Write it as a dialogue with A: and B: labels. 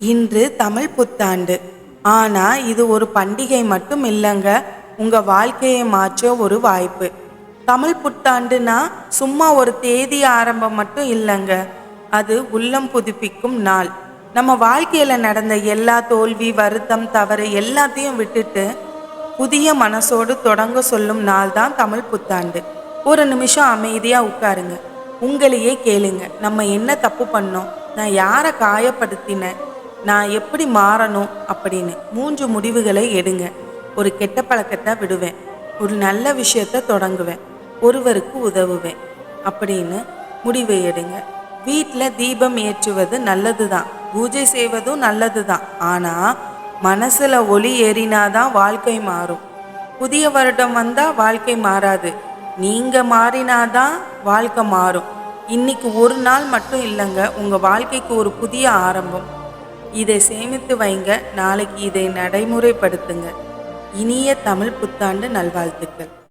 A: இன்று தமிழ் புத்தாண்டு. ஆனா இது ஒரு பண்டிகை மட்டும் இல்லைங்க, உங்க வாழ்க்கையை மாற்ற ஒரு வாய்ப்பு. தமிழ் புத்தாண்டுனா சும்மா ஒரு தேதி ஆரம்பம் மட்டும் இல்லைங்க, அது உள்ளம் புதுப்பிக்கும் நாள். நம்ம வாழ்க்கையில நடந்த எல்லா தோல்வி, வருத்தம், தவறு எல்லாத்தையும் விட்டுட்டு புதிய மனசோடு தொடங்க சொல்லும் நாள் தான் தமிழ் புத்தாண்டு. ஒரு நிமிஷம் அமைதியா உட்காருங்க. உங்களையே கேளுங்க, நம்ம என்ன தப்பு பண்ணோம், நான் யாரை காயப்படுத்தினேன், நான் எப்படி மாறணும் அப்படின்னு 3 முடிவுகளை எடுங்க. ஒரு கெட்ட பழக்கத்தை விடுவேன், ஒரு நல்ல விஷயத்தை தொடங்குவேன், ஒருவருக்கு உதவுவேன் அப்படின்னு முடிவை எடுங்க. வீட்டில் தீபம் ஏற்றுவது நல்லது தான், பூஜை செய்வதும் நல்லது தான். ஆனால் மனசில் ஒளி ஏறினாதான் வாழ்க்கை மாறும். புதிய வருடம் வந்தால் வாழ்க்கை மாறாது, நீங்கள் மாறினாதான் வாழ்க்கை மாறும். இன்னைக்கு ஒரு நாள் மட்டும் இல்லைங்க, உங்கள் வாழ்க்கைக்கு ஒரு புதிய ஆரம்பம். இதை சேமித்து வைங்க, நாளைக்கு இதை நடைமுறைப்படுத்துங்க. இனிய தமிழ் புத்தாண்டு நல்வாழ்த்துக்கள்.